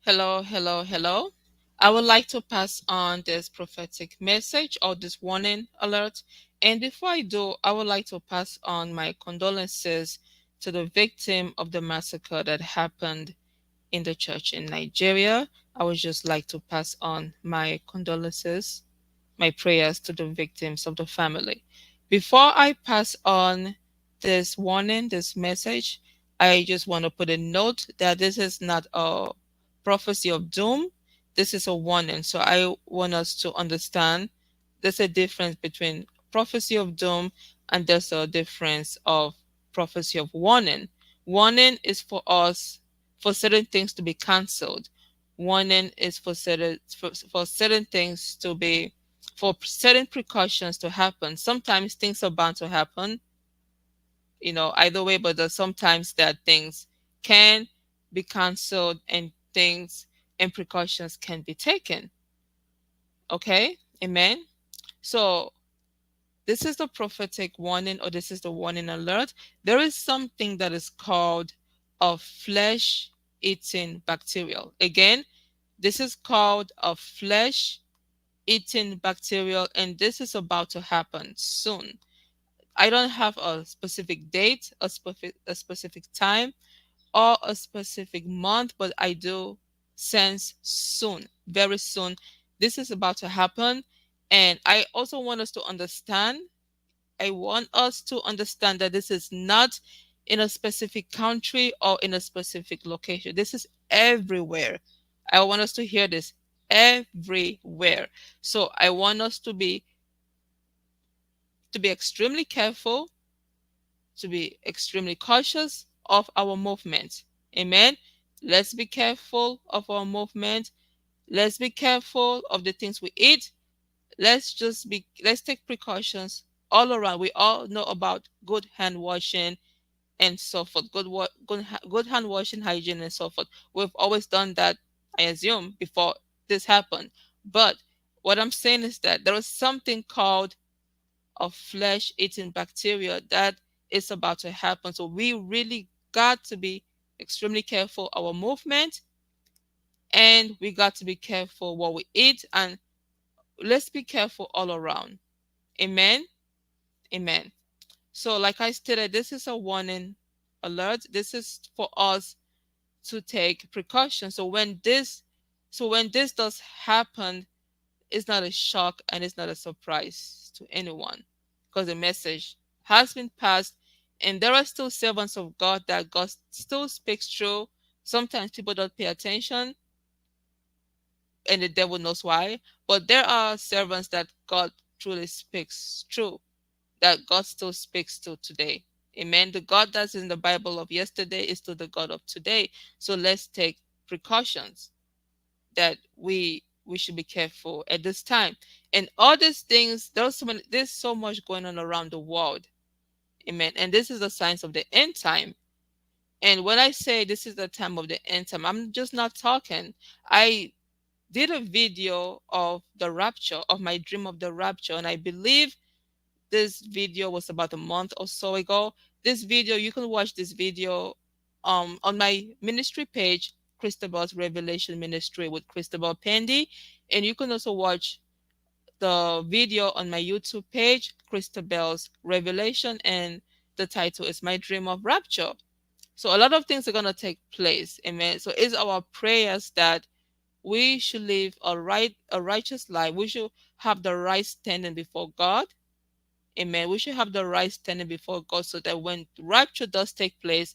Hello, hello, hello. I would like to pass on this prophetic message or this warning alert. And before I do, I would like to pass on my condolences to the victim of the massacre that happened in the church in Nigeria. I would just like to pass on my condolences, my prayers to the victims of the family. Before I pass on this warning, this message, I just want to put a note that this is not a prophecy of doom. This is a warning. So I want us to understand there's a difference between prophecy of doom and there's a difference of prophecy of warning. Warning is for us for certain things to be cancelled. Warning is for certain things to be for certain precautions to happen. Sometimes things are bound to happen, either way, but there's sometimes that things can be cancelled and things and precautions can be taken. Okay? Amen. So this is the prophetic warning or this is the warning alert. There is something that is called a flesh eating bacterial. Again, this is called a flesh eating bacterial, and this is about to happen soon. I don't have a specific date, a specific time, or a specific month, but I do sense soon, very soon. This is about to happen. And I also want us to understand, I want us to understand that this is not in a specific country or in a specific location. This is everywhere. I want us to hear this everywhere. So I want us to be extremely careful, to be extremely cautious of our movement. Amen. Let's be careful of our movement. Let's be careful of the things we eat. Let's take precautions all around. We all know about good hand washing and so forth. Good hand washing, hygiene, and so forth. We've always done that, I assume, before this happened. But what I'm saying is that there is something called of flesh eating bacteria that is about to happen. So we really got to be extremely careful our movement, and we got to be careful what we eat, and let's be careful all around. Amen. Amen. So like I stated, this is a warning alert. This is for us to take precautions. So when this does happen, it's not a shock and it's not a surprise to anyone, because the message has been passed, and there are still servants of God that God still speaks through. Sometimes people don't pay attention, and the devil knows why, but there are servants that God truly speaks through, that God still speaks to today. Amen. The God that's in the Bible of yesterday is still the God of today. So let's take precautions that we should be careful at this time. And all these things, there's so much going on around the world. Amen. And this is the signs of the end time. And when I say this is the time of the end time, I'm just not talking. I did a video of the rapture, of my dream of the rapture, and I believe this video was about a month or so ago. This video, you can watch this video on my ministry page, Christabel's Revelation Ministry with Christabel Pendy. And you can also watch the video on my YouTube page, Christabel's Revelation, and the title is My Dream of Rapture. So a lot of things are going to take place. Amen. So it's our prayers that we should live a righteous life. We should have the right standing before God. Amen. We should have the right standing before God so that when rapture does take place,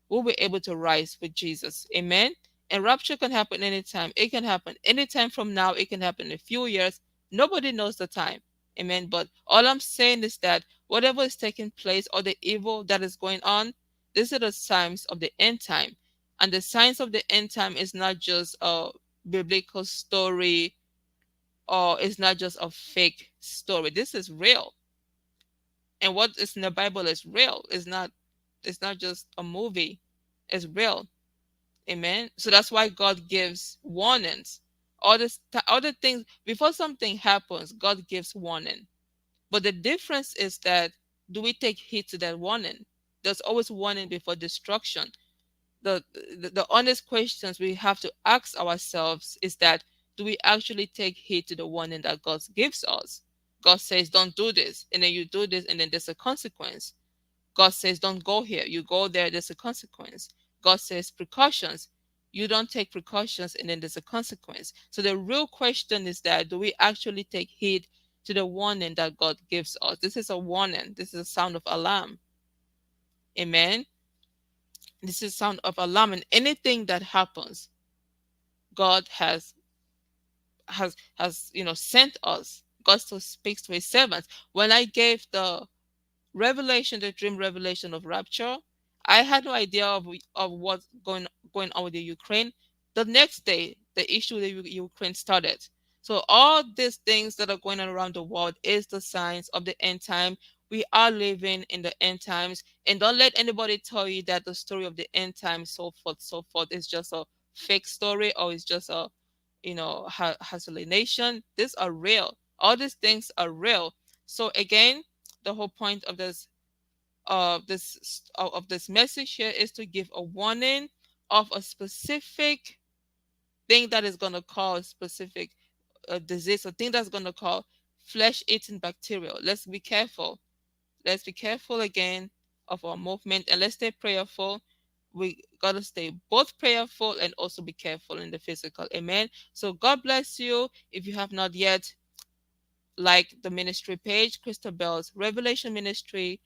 we'll be able to rise with Jesus. Amen. And rapture can happen anytime. It can happen anytime from now. It can happen in a few years. Nobody knows the time. Amen. But all I'm saying is that whatever is taking place or the evil that is going on, these are the signs of the end time. And the signs of the end time is not just a biblical story, or it's not just a fake story. This is real. And what is in the Bible is real. It's not just a movie. It's real. Amen. So that's why God gives warnings. Other things before something happens, God gives warning. But the difference is that, do we take heed to that warning? There's always warning before destruction. the honest questions we have to ask ourselves is that, do we actually take heed to the warning that God gives us? God says, don't do this, and then you do this, and then there's a consequence. God says, don't go here, you go there, there's a consequence. God says, precautions, you don't take precautions, and then there's a consequence. So the real question is that, do we actually take heed to the warning that God gives us? This is a warning, this is a sound of alarm. Amen. This is sound of alarm, and anything that happens, God has sent us. God still speaks to his servants. When I gave the revelation, the dream revelation of rapture, I had no idea of what's going on with the Ukraine. The next day, the issue with the Ukraine started. So all these things that are going on around the world is the signs of the end time. We are living in the end times, and don't let anybody tell you that the story of the end time, so forth, is just a fake story, or it's just a hallucination. These are real. All these things are real. So again, the whole point of this message here is to give a warning of a specific thing that is going to cause specific disease, a thing that's going to cause flesh-eating bacteria. Let's be careful. Let's be careful again of our movement, and let's stay prayerful. We gotta stay both prayerful and also be careful in the physical. Amen. So God bless you. If you have not yet liked the ministry page, Christabel's Revelation Ministry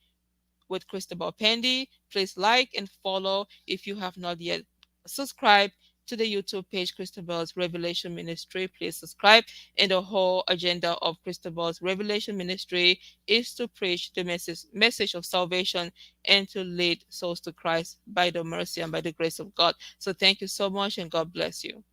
with Christabel Pendy, please like and follow. If you have not yet subscribed to the YouTube page, Christabel's Revelation Ministry, please subscribe. And the whole agenda of Christabel's Revelation Ministry is to preach the message of salvation and to lead souls to Christ by the mercy and by the grace of God. So thank you so much, and God bless you.